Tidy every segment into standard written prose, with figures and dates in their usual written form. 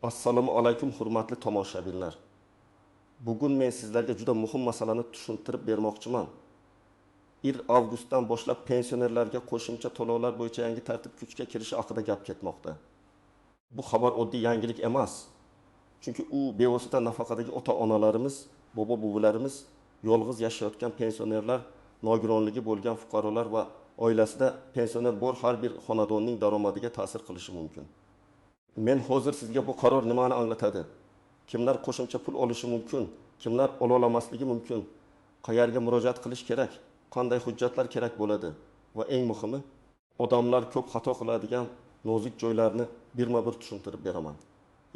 Assalomu alaykum hurmatli tomoshabinlar. Bugun men sizlarga juda muhim masalani tushuntirib bermoqchiman. 1 avgustdan boshlab pensionerlarga qo'shimcha to'lovlar bo'yicha yangi tartib kuchga kirishi haqida gap ketmoqda. Bu xabar oddiy yangilik emas. Chunki u bevosita nafaqadagi ota-onalarimiz, bobo-buvilarimiz, yolg'iz yashayotgan pensionerlar, nogironligi bo'lgan fuqarolar va oilasida pensioner bor har bir xonadonning daromadiga ta'sir qilishi mumkin. Men hozir sizga bu qaror nimani anglatadi? Kimlar qo'shimcha pul olishi mumkin? Kimlar ola olmasligi mumkin? Qayerga murojaat qilish kerak? Qanday hujjatlar kerak bo'ladi? Va eng muhimi, odamlar ko'p xato qiladigan nozik joylarni birma-bir tushuntirib beraman.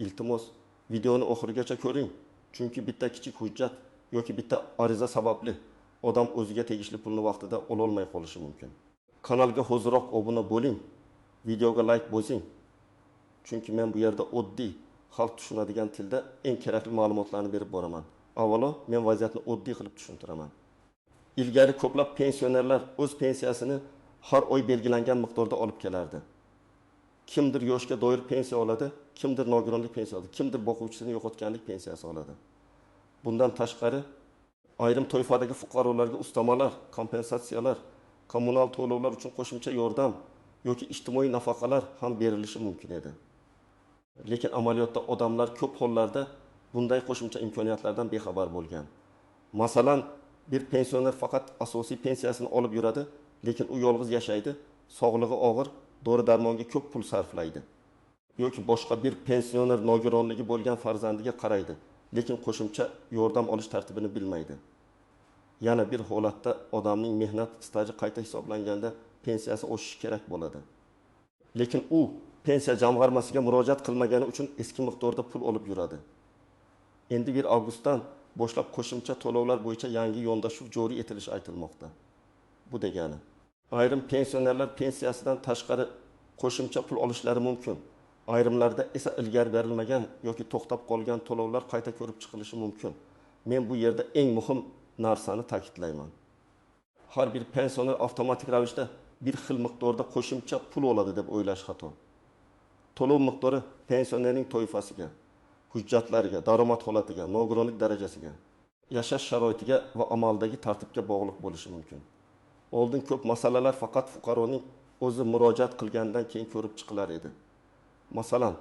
Iltimos, videoni oxirigacha ko'ring, chunki bitta kichik hujjat yoki bitta ariza sababli odam o'ziga tegishli pulni vaqtida ola olmay qolishi mumkin. Kanalga hoziroq obuna bo'ling, videoga like bosing. Chunki men bu yerda oddiy, xalq tushunadigan tilda eng kerakli ma'lumotlarni berib boraman. Avvalo, men vaziyatni oddiy qilib tushuntiraman. Ilgari ko'plab pensionerlar o'z pensiyasini har oy belgilangan miqdorda olib kelardi. Kimdir yoshga doir pensiya oladi, kimdir nogironlik pensiya oladi, kimdir boquvchisini yo'qotganlik pensiyasi oladi. Bundan tashqari, ayrim toifadagi fuqarolarga ustamalar, kompensatsiyalar, kommunal to'lovlar uchun qo'shimcha yordam yoki ijtimoiy nafaqalar ham berilishi mumkin edi. Lekin amaliyotda odamlar ko'p hollarda bunday qo'shimcha imkoniyatlardan bexabar bo'lgan. Masalan, bir pensioner faqat asosiy pensiyasini olib yuradi, lekin u yolg'iz yashaydi, sog'lig'i og'ir, dori-darmonga ko'p pul sarflaydi. Yoki boshqa bir pensioner nogironligi bo'lgan farzandiga qaraydi, lekin qo'shimcha yordam olish tartibini bilmaydi. Yana bir holatda odamning mehnat staji qayta hisoblanganda pensiyasi oshishi kerak bo'ladi. Lekin u pensiya jamg'armasiga murojaat qilmagani uchun eski miqdorda pul olib yuradi. Endi 1 avgustdan boshlab qo'shimcha to'lovlar bo'yicha yangi yondashuv joriy etilishi aytilmoqda. Bu degani, ayrim pensionerlar pensiyasidan tashqari qo'shimcha pul olishlari mumkin. Ayrimlarda esa ilgari berilmagan yoki to'xtab qolgan to'lovlar qayta ko'rib chiqilishi mumkin. Men bu yerda eng muhim narsani ta'kidlayman. Har bir pensioner avtomatik ravishda bir xil miqdorda qo'shimcha pul oladi deb o'ylash xato. To'lov miqdori pensionerning toifasiga, hujjatlariga, daromad holatiga, nogironlik darajasiga, yashash sharoitiga va amaldagi tartibga bog'liq bo'lishi mumkin. Oldin ko'p masalalar faqat fuqaroning o'zi murojaat qilgandan keyin ko'rib chiqilar edi. Masalan,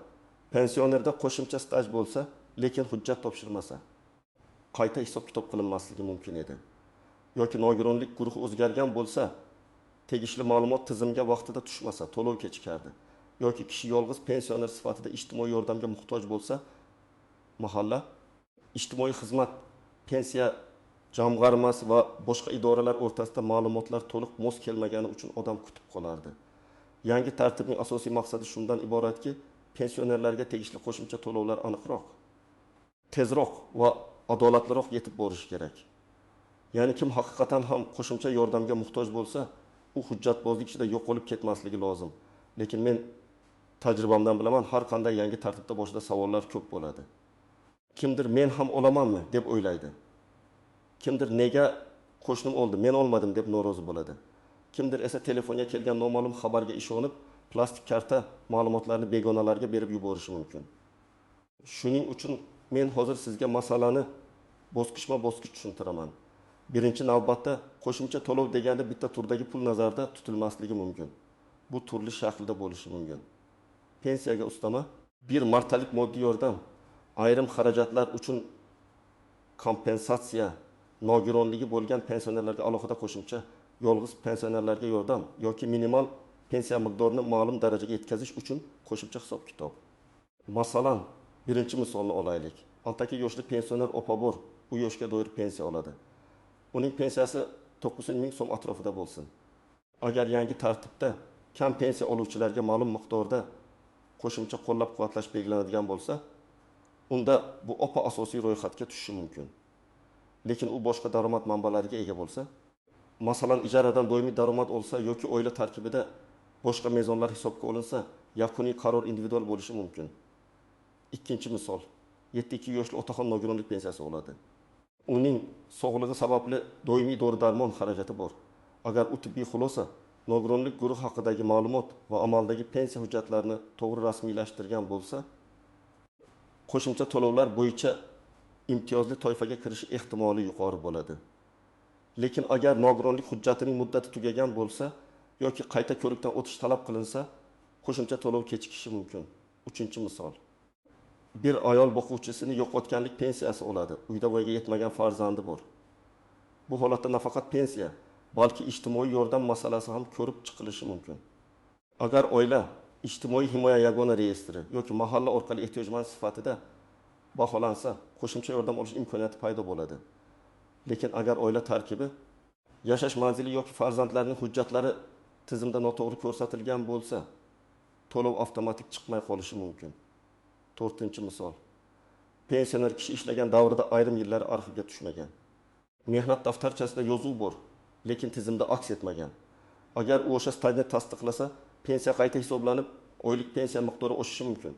pensionerda qo'shimcha staj bo'lsa, lekin hujjat topshirmasa, qayta hisob-kitob qilinmasligi mumkin edi. Yoki nogironlik guruhi o'zgargan bo'lsa, tegishli ma'lumot tizimga vaqtida tushmasa, to'lov kechikardi. Yoki kishi yolg'iz pensioner sifatida ijtimoiy yordamga muhtoj bo'lsa, mahalla, ijtimoiy xizmat, pensiya jamg'armasi va boshqa idoralar o'rtasida ma'lumotlar to'liq mos kelmagani uchun odam kutib qolardi. Yangi tartibning asosiy maqsadi shundan iboratki, pensionerlarga tegishli qo'shimcha to'lovlar aniqroq, tezroq va adolatliroq yetib borishi kerak. Ya'ni kim haqiqatan ham qo'shimcha yordamga muhtoj bo'lsa, u hujjatbozlik ichida yo'qolib ketmasligi lozim. Lekin men tajribamdan bilaman, har qanday yangi tartibda boshida savollar ko'p bo'ladi. Kimdir men ham olamanmi deb o'ylaydi. Kimdir nega qo'shnim oldi, men olmadim deb norozi bo'ladi. Kimdir esa telefonga kelgan noma'lum xabarga ishonib, plastik karta ma'lumotlarni begonalarga berib yuborishi mumkin. Shuning uchun men hozir sizga masalani bosqichma-bosqich tushuntiraman. Birinchi navbatda qo'shimcha to'lov deganda bitta turdagi pul nazarda tutilmasligi mumkin. Bu turli shaklda bo'lishi mumkin. Pensiyaga ustama, bir martalik moddiy yordam, ayrim xarajatlar uchun kompensatsiya, nogironligi bo'lgan pensionerlarga alohida qo'shimcha, yolg'iz pensionerlarga yordam yoki minimal pensiya miqdorini ma'lum darajaga yetkazish uchun qo'shimcha hisob-kitob. Masalan, birinchi misolni olaylik. Altaki yoshli pensioner opa bor, u yoshga doir pensiya oladi. Uning pensiyasi 900 ming so'm atrofida bo'lsin. Agar yangi tartibda kam pensiya oluvchilarga ma'lum miqdorda qo'shimcha qo'llab-quvvatlash belgilanadigan bo'lsa, unda bu opa asosiy ro'yxatga tushishi mumkin. Lekin u boshqa daromad manbalariga ega bo'lsa, masalan, ijaradan doimiy daromad olsa yoki oila tarkibida boshqa mezonlar hisobga olinsa, yakuniy qaror individual bo'lishi mumkin. Ikkinchi misol, 72 yoshli otaxon nogironlik pensiyasi oladi. Uning sog'lig'i sababli doimiy dori-darmon xarajati bor. Agar u tibbiy xulosa, nogironlik guruhi haqidagi ma'lumot va amaldagi pensiya hujjatlarini to'g'ri rasmiylashtirgan bo'lsa, qo'shimcha to'lovlar bo'yicha imtiyozli toifaga kirish ehtimoli yuqori bo'ladi. Lekin agar nogironlik hujjatining muddati tugagan bo'lsa yoki qayta ko'rikdan o'tish talab qilinsa, qo'shimcha to'lov kechikishi mumkin. 3-misol. Bir ayol boquvchisini yo'qotganlik pensiyasi oladi. Uyda voyaga yetmagan farzandi bor. Bu holatda nafaqat pensiya, balki ijtimoiy yordam masalasi ham ko'rib chiqilishi mumkin. Agar oila ijtimoiy himoya yagona reyestri yoki mahalla orqali ehtiyojmand sifatida baholansa, qo'shimcha yordam olish imkoniyati paydo bo'ladi. Lekin agar oila tarkibi yashash manzili yoki farzandlarining hujjatlari tizimda noto'g'ri ko'rsatilgan bo'lsa, to'lov avtomatik chiqmay qolishi mumkin. 4-misol. Pensioner kishi ishlagan davrida ayrim yillar arxivga tushmagan. Mehnat daftarchasida yozuv bor, lekin tizimda aks etmagan. Agar u o'sha stajni tasdiqlasa, pensiya qayta hisoblanib, oylik pensiya miqdori oshishi mumkin.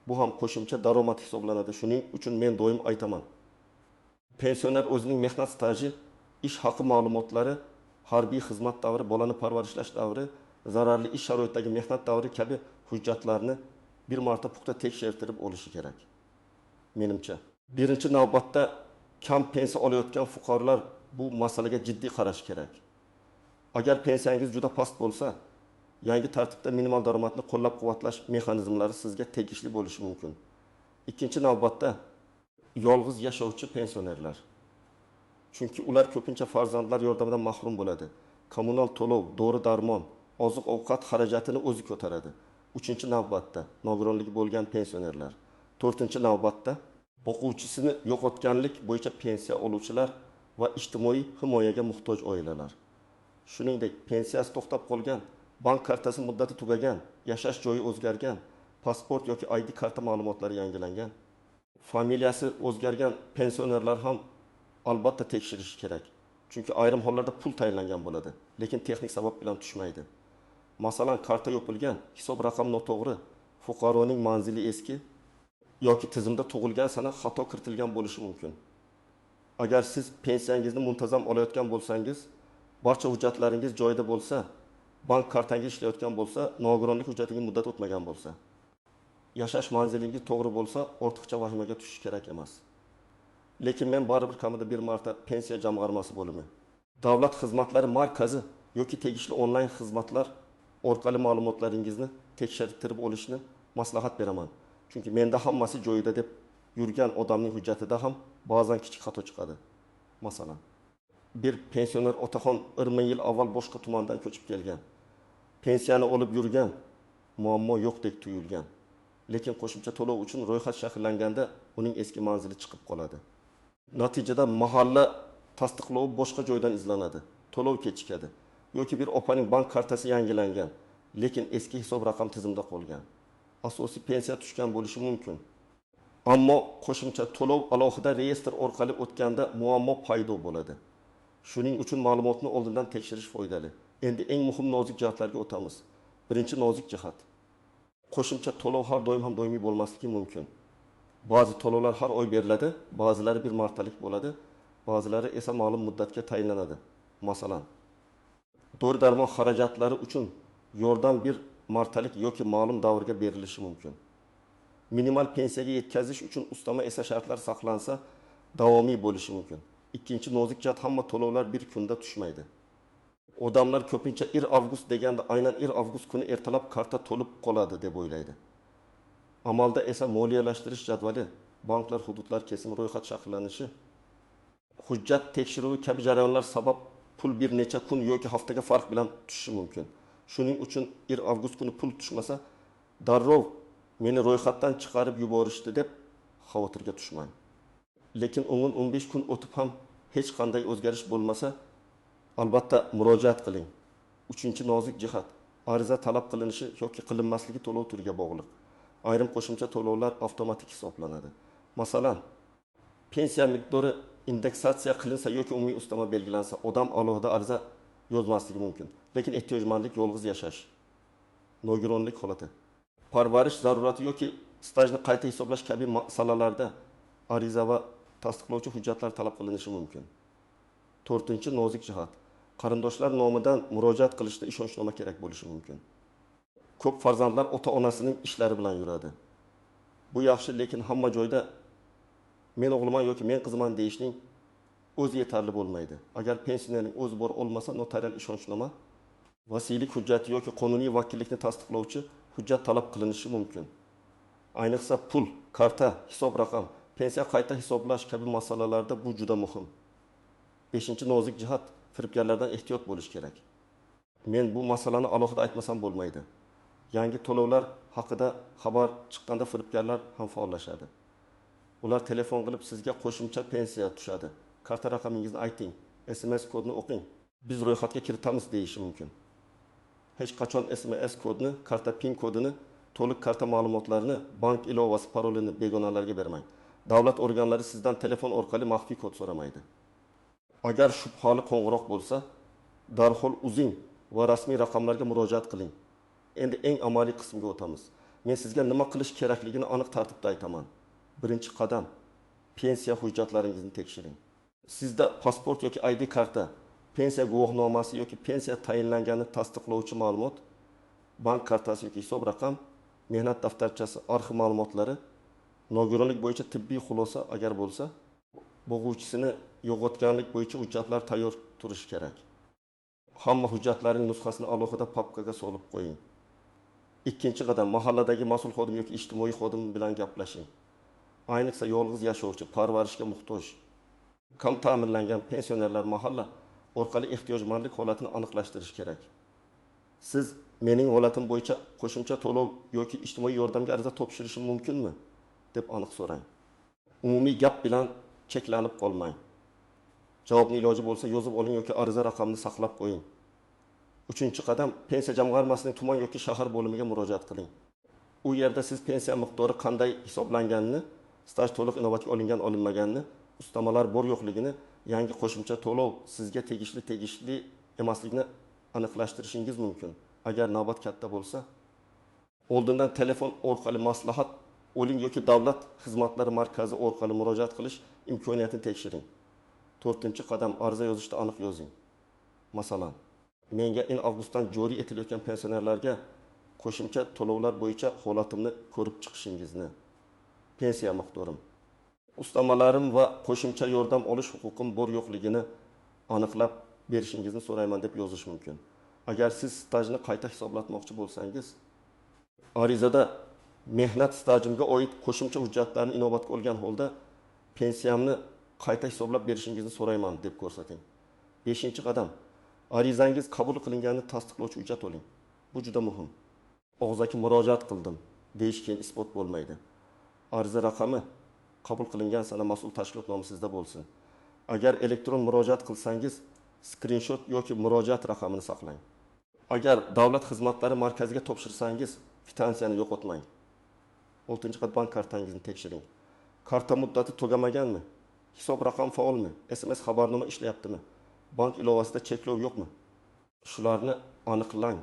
Bu ham qo'shimcha daromad hisoblanadi. Shuning uchun men doim aytaman. Pensioner o'zining mehnat staji, ish haqi ma'lumotlari, harbiy xizmat davri, bolani parvarishlash davri, zararli ish sharoitidagi mehnat davri kabi hujjatlarni bir marta puxta tekshirtirib olishi kerak. Menimcha, birinchi navbatda kam pensiya olayotgan fuqarolar bu masalaga jiddiy qarash kerak. Agar pensiyangiz juda past bo'lsa, yangi tartibda minimal daromadni qo'llab-quvvatlash mexanizmlari sizga tegishli bo'lishi mumkin. Ikkinchi navbatda yolg'iz yashovchi pensionerlar. Chunki ular ko'pincha farzandlar yordamidan mahrum bo'ladi. Kommunal to'lov, dori-darmon, oziq-ovqat xarajatini o'zi ko'taradi. 3-navbatda nogironligi bo'lgan pensionerlar. 4-navbatda boquvchisini yo'qotganlik bo'yicha pensiya oluvchilar va ijtimoiy himoyaga muhtoj oilalar. Shuningdek, pensiyasi to'xtab qolgan, bank kartasi muddati tugagan, yashash joyi o'zgargan, pasport yoki ID karta ma'lumotlari yangilangan, familiyasi o'zgargan pensionerlar ham albatta tekshirish kerak. Chunki ayrim hollarda pul tayinlangan bo'ladi, lekin texnik sabab bilan tushmaydi. Masalan, karta yopilgan, hisob raqami noto'g'ri, fuqaroning manzili eski yoki tizimda tug'ilgan sana xato kiritilgan bo'lishi mumkin. Agar siz pensiyangizni muntazam olayotgan bo'lsangiz, barcha hujjatlaringiz joyida bo'lsa, bank kartangiz ishlayotgan bo'lsa, nogironlik hujjatining muddati o'tmagan bo'lsa, yashash manzilingiz to'g'ri bo'lsa, ortiqcha vahimaga tushish kerak emas. Lekin men baribir kamida bir marta pensiya jamg'armasi bo'limi, davlat xizmatlari markazi yoki tegishli onlayn xizmatlar orqali ma'lumotlaringizni tekshirtirib olishni maslahat beraman. Chunki menda hammasi joyida deb yurgan odamning hujjatida ham ba'zan kichik xato chiqadi. Masalan, bir pensioner otaxon 20 yil avval boshqa tumandan ko'chib kelgan. Pensiyani olib yurgan, muammo yo'qdek tuyulgan. Lekin qo'shimcha to'lov uchun ro'yxat shakllanganda uning eski manzili chiqib qoladi. Natijada mahalla tasdiqlovi boshqa joydan izlanadi. To'lov kechikadi. Yoki bir opaning bank kartasi yangilangan, lekin eski hisob raqam tizimda qolgan. Asosiy pensiya tushgan bo'lishi mumkin. Ammo qo'shimcha to'lov alohida reyestr orqali o'tganda muammo paydo bo'ladi. Shuning uchun ma'lumotni oldindan tekshirish foydali. Endi eng muhim nozik jihatlarga o'tamiz. Birinchi nozik jihat. Qo'shimcha to'lov har doim ham doimiy bo'lmasligi mumkin. Ba'zi to'lovlar har oy beriladi, ba'zilari bir martalik bo'ladi, ba'zilari esa ma'lum muddatga tayinlanadi. Masalan, dori-darmon xarajatlari uchun yordam bir martalik yoki ma'lum davrga berilishi mumkin. Minimal pensiyaga yetkazish uchun ustama esa shartlar saqlansa, davomiy bo'lishi mumkin. Ikkinchi nozik jihat, hamma to'lovlar bir kunda tushmaydi. Odamlar ko'pincha 1-avgust deganda aynan 1-avgust kuni ertalab karta to'lib qoladi deb o'ylaydi. Amalda esa moliyalashtirish jadvali, banklar, hududlar kesimi ro'yxat shakllanishi, hujjat tekshiruvi kabi jarayonlar sabab pul bir necha kun yoki haftaga farq bilan tushishi mumkin. Shuning uchun 1-avgust kuni pul tushmasa, darrov meni ro'yxatdan chiqarib yuborishdi deb xavotirga tushmang. Lekin 10-15 kun o'tib ham hech qanday o'zgarish bo'lmasa, albatta murojaat qiling. 3-nozik jihat, ariza talab qilinishi yoki qilinmasligi to'lov turiga bog'liq. Ayrim qo'shimcha to'lovlar avtomatik hisoblanadi. Masalan, pensiya miqdori indeksatsiya qilinsa yoki umumiy ustama belgilansa, odam alohida ariza yozmasligi mumkin. Lekin ehtiyojmandlik, yolg'iz yashash, nogironlik holati, parvarish zarurati yoki stajni qayta hisoblash kabi masalalarda ariza va tasdiqlovchi hujjatlar talab qilinishi mumkin. 4-nozik jihat. Qarindoshlar nomidan murojaat qilishda ishonchnoma kerak bo'lishi mumkin. Ko'p farzandlar ota-onasining ishlari bilan yuradi. Bu yaxshi, lekin hamma joyda men o'g'liman yoki men qiziman deyishning o'zi yetarli bo'lmaydi. Agar pensionerning o'zi bor olmasa, notarial ishonchnoma, vasiylik hujjati yoki qonuniy vakillikni tasdiqlovchi hujjat talab qilinishi mumkin. Ayniqsa pul, karta, hisob raqam, pensiya qayta hisoblash kabi masalalarda bu juda muhim. 5-nozik jihat, firibgarlardan ehtiyot bo'lish kerak. Men bu masalani alohida aytmasam bo'lmaydi. Yangi to'lovlar haqida xabar chiqqanda firibgarlar ham faollashadi. Ular telefon qilib sizga qo'shimcha pensiya tushadi. Karta raqamingizni ayting, SMS kodini o'qing. Biz ro'yxatga kiritamiz deyishi mumkin. Hech qachon SMS kodini, karta PIN kodini, to'liq karta ma'lumotlarini, bank ilovasi, parolini begonalarga bermang. Davlat organlari sizdan telefon orqali maxfiy kod so'ramaydi. Agar shubhali qo'ng'iroq bo'lsa, darhol uzing va rasmiy raqamlarga murojaat qiling. Endi eng amaliy qismga o'tamiz. Men sizga nima qilish kerakligini aniq tartibda aytaman. Birinchi qadam, pensiya hujjatlaringizni tekshiring. Sizda pasport yoki ID karta, pensiya guvohnomasi yoki pensiya tayinlanganini tasdiqlovchi ma'lumot, bank kartasi yoki hisob raqam, mehnat daftarchasi, arxiv ma'lumotlari, nogironlik bo'yicha tibbiy xulosa agar bo'lsa, bo'g'uvchisini yo'qotganlik bo'yicha hujjatlar tayyor turishi kerak. Hamma hujjatlarning nusxasini alohida papkaga solib qo'ying. Ikkinchi qadam, mahalladagi mas'ul xodim yoki ijtimoiy xodim bilan gaplashing. Ayniqsa yolg'iz yashovchi, parvarishga muhtoj, kam ta'minlangan pensionerlar mahalla orqali ehtiyojmandlik holatini aniqlashtirish kerak. Siz mening holatim bo'yicha qo'shimcha to'lov yoki ijtimoiy yordamga ariza topshirishim mumkinmi deb aniq so'rang. Umumiy gap bilan cheklanib qolmang. Javobni iloji bo'lsa yozib oling yoki ariza raqamini saqlab qo'ying. Uchinchi qadam, pensiya jamg'armasining tuman yoki shahar bo'limiga murojaat qiling. U yerda siz pensiya miqdori qanday hisoblanganini, staj to'liq inobatga olinmaganini, ustamalar bor yo'qligini, yangi qo'shimcha to'lov sizga tegishli emasligini aniqlashtirishingiz mumkin. Agar navbat katta bo'lsa, oldindan telefon orqali maslahat oling yoki davlat xizmatlari markazi orqali murojaat qilish imkoniyatini tekshiring. 4-qadam, ariza yozishda aniq yozing. Masalan, menga avgustdan joriy etilayotgan pensionerlarga qo'shimcha to'lovlar bo'yicha holatimni ko'rib chiqishingizni, pensiya miqdorim, ustamalarim va qo'shimcha yordam olish huquqim bor yo'qligini aniqlab berishingizni so'rayman deb yozish mumkin. Agar siz stajni qayta hisoblatmoqchi bo'lsangiz, arizada mehnat stajimga oid qo'shimcha hujjatlarni inobatga olgan holda pensiyamni qayta hisoblab berishingizni so'rayman deb ko'rsating. 5-qadam, arizangiz qabul qilinganini tasdiqlovchi hujjat oling. Bu juda muhim. Og'zaki murojaat qildim deyish keyin isbot bo'lmaydi. Ariza raqami qabul qilingan sana mas'ul tashkilot nomi sizda bo'lsin. Agar elektron murojaat qilsangiz, skrinshot yoki murojaat raqamini saqlang. Agar davlat xizmatlari markaziga topshirsangiz, kvitansiyani yo'qotmang. 6-qadam, bank kartangizni tekshiring. Karta muddati tugamaganmi? Hisob raqam faolmi? SMS xabarnoma ishlayaptimi? Bank ilovasida cheklov yo'qmi? Shularni aniqlang.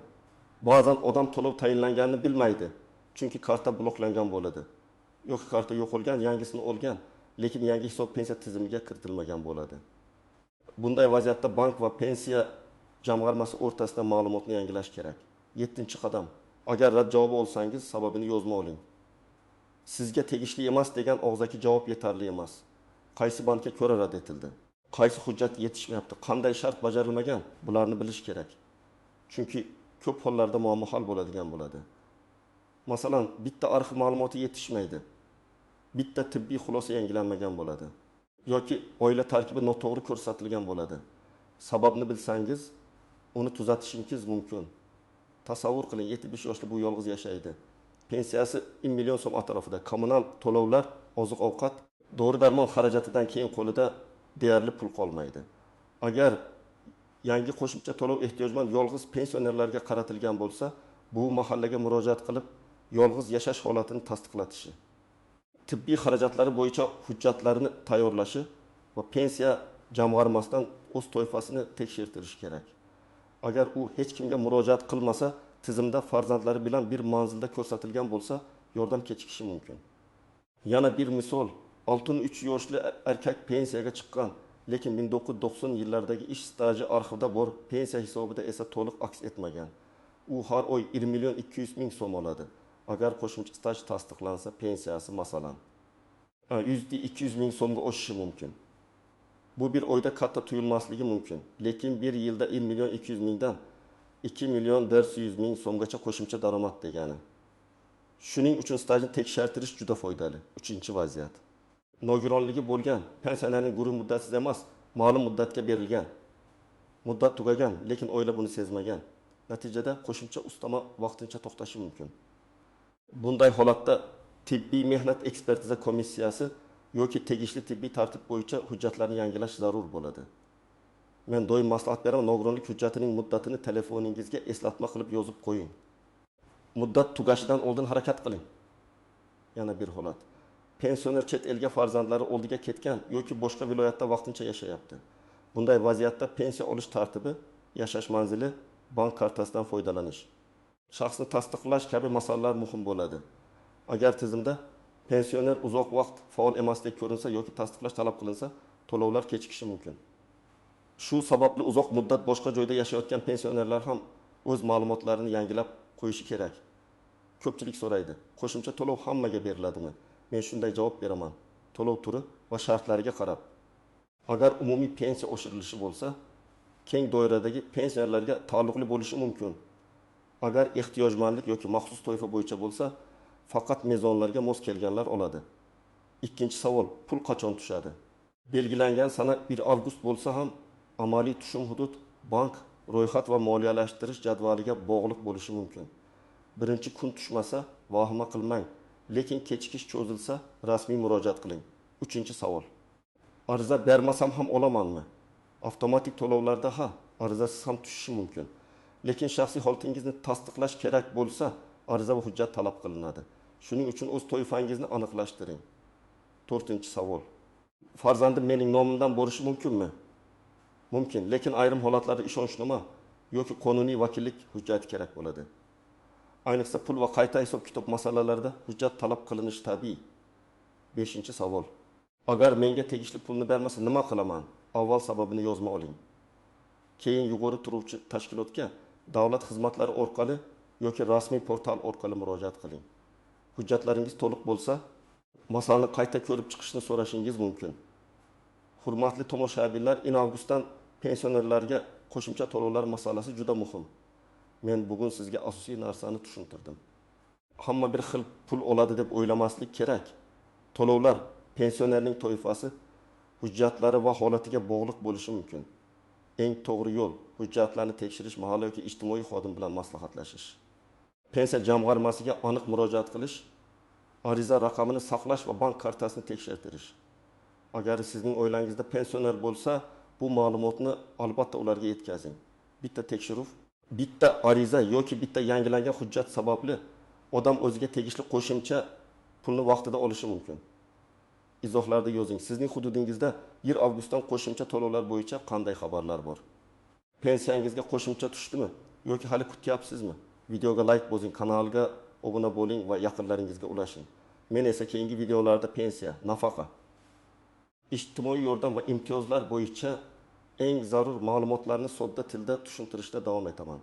Ba'zan odam to'lov tayinlanganini bilmaydi, chunki karta bloklangan bo'ladi. Yoki karta yo'qolgan, yangisini olgan, lekin yangi hisob pensiya tizimiga kiritilmagan bo'ladi. Bunday vaziyatda bank va pensiya jamg'armasi o'rtasida ma'lumotni yangilash kerak. 7-qadam, agar rad javobi olsangiz, sababini yozma oling. Sizga tegishli emas degan og'zaki javob yetarli emas. Qaysi bankka ko'ra rad etildi? Qaysi hujjat yetishmayapti? Qanday shart bajarilmagan? Bularni bilish kerak. Chunki ko'p hollarda muammo hal bo'ladigan bo'ladi. Masalan, bitta arxiv ma'lumoti yetishmaydi. Bitta tibbiy xulosa yangilanmagan bo'ladi. Yoki oila tarkibi noto'g'ri ko'rsatilgan bo'ladi. Sababni bilsangiz, uni tuzatishingiz mumkin. Tasavvur qiling, 75 yoshli bu yolg'iz yashaydi. Pensiyasi 1 million so'm atrofida. Kommunal to'lovlar, oziq-ovqat, dori-darmon xarajatidan keyin qo'lida deyarli pul qolmaydi. Agar yangi qo'shimcha to'lov ehtiyojmand yolg'iz pensionerlarga qaratilgan bo'lsa, bu mahallaga murojaat qilib, yolg'iz yashash holatini tasdiqlatishi, tibbiy xarajatlari bo'yicha hujjatlarini tayyorlashi va pensiya jamg'armasidan o'z toifasini tekshirtirishi kerak. Agar u hech kimga murojaat qilmasa, tizimda farzandlari bilan bir manzilda ko'rsatilgan bo'lsa, yordam kechikishi mumkin. Yana bir misol, 63 yoshli erkak pensiyaga chiqqan, lekin 1990 yillardagi ish staji arxivda bor, pensiya hisobida esa to'liq aks etmagan. U har oy 1 million 200 ming so'm oladi. Agar qo'shimcha staj tasdiqlansa, pensiyasi masalan %200 ming so'mga oshishi mumkin. Bu bir oyda katta tuyulmasligi mumkin. Lekin bir yilda 1 million 200 mingdan 2 million 400 ming so'mgacha qo'shimcha daromad degani. Shuning uchun stajni tekshirtirish juda foydali. 3-vaziyat. Nogironligi bo'lgan, pensiyalarning guruh muddatsiz emas, ma'lum muddatga berilgan. Muddat tugagan, lekin oila buni sezmagan. Natijada qo'shimcha ustama vaqtincha to'xtashi mumkin. Bunday holatda tibbiy mehnat ekspertiza komissiyasi yoki tegishli tibbiy tartib bo'yicha hujjatlarni yangilash zarur bo'ladi. Men doim maslahat beraman, nogironlik hujjatining muddatini telefoningizga eslatma qilib yozib qo'ying. Muddat tugashidan oldin harakat qiling. Yana bir holat. Pensioner chet elga farzandlari oldiga ketgan yoki boshqa viloyatda vaqtincha yashayapti. Bunday vaziyatda pensiya olish tartibi, yashash manzili, bank kartasidan foydalanish, shaxsni tasdiqlash kabi masalalar muhim bo'ladi. Agar tizimda pensioner uzoq vaqt faol emasdek ko'rinsa yoki tasdiqlash talab qilinsa, to'lovlar kechikishi mumkin. Shu sababli uzoq muddat boshqa joyda yashayotgan pensionerlar ham o'z ma'lumotlarini yangilab qo'yishi kerak. Ko'pchilik so'raydi, qo'shimcha to'lov hammaga beriladimi? Men shunday javob beraman. To'lov turi va shartlariga qarab. Agar umumiy pensiya oshirilishi bo'lsa, keng doiradagi pensiyalarga taalluqli bo'lishi mumkin. Agar ehtiyojmandlik yoki maxsus toifa bo'yicha bo'lsa, faqat mezonlarga mos kelganlar oladi. Ikkinchi savol, pul qachon tushadi? Belgilangan sana 1 avgust bo'lsa ham, amaliy tushum hudud, bank, ro'yxat va moliyalashtirish jadvaliga bog'liq bo'lishi mumkin. Birinchi kun tushmasa, vahima qilmang, lekin kechikish cho'zilsa, rasmiy murojaat qiling. Uchinchi savol. Ariza bermasam ham olamanmi? Avtomatik to'lovlarda arizasiz ham tushishi mumkin. Lekin shaxsiy holatingizni tasdiqlash kerak bo'lsa, ariza va hujjat talab qilinadi. Shuning uchun o'z toifangizni aniqlashtiring. 4-savol. Farzandim mening nomimdan bo'lishi mumkinmi? Mumkin, lekin ayrim holatlarda ishonchnoma yoki qonuniy vakillik hujjati kerak bo'ladi. Ayniqsa pul va qayta hisob-kitob masalalarida hujjat talab qilinishi tabiiy. 5-savol. Agar menga tegishli pulni bermasa nima qilaman? Avval sababini yozma oling. Keyin yuqori turuvchi tashkilotga davlat xizmatlari orqali yoki rasmiy portal orqali murojaat qiling. Hujjatlaringiz to'liq bo'lsa, masalani qayta ko'rib chiqishni so'rashingiz mumkin. Hurmatli tomoshabinlar, avgustdan pensionerlarga qo'shimcha to'lovlar masalasi juda muhim. Men bugun sizga asosiy narsani tushuntirdim. Hamma bir xil pul oladi deb o'ylamaslik kerak. To'lovlar pensionerning toifasi, hujjatlari va holatiga bog'liq bo'lishi mumkin. Eng to'g'ri yo'l hujjatlarni tekshirish mahalla yoki ijtimoiy xodim bilan maslahatlashish. Pensiya jamg'armasiga aniq murojaat qilish, ariza raqamini saqlash va bank kartasini tekshirtirish. Agar sizning oilangizda pensioner bo'lsa, bu ma'lumotni albatta ularga yetkazing. Bitta tekshiruv, bitta ariza yoki bitta yangilangan hujjat sababli odam o'ziga tegishli qo'shimcha pulni vaqtida olishi mumkin. Izohlarda yozing. Sizning hududingizda 1 avgustdan qo'shimcha to'lovlar bo'yicha qanday xabarlar bor? Pensiyangizga qo'shimcha tushdimi yoki hali kutyapsizmi? Videoga like bosing, kanalga obuna bo'ling va yaqinlaringizga ulashing. Men esa keyingi videolarda pensiya, nafaqa, ijtimoiy yordam va imtiyozlar bo'yicha eng zarur ma'lumotlarni sodda tilda tushuntirishda davom etaman.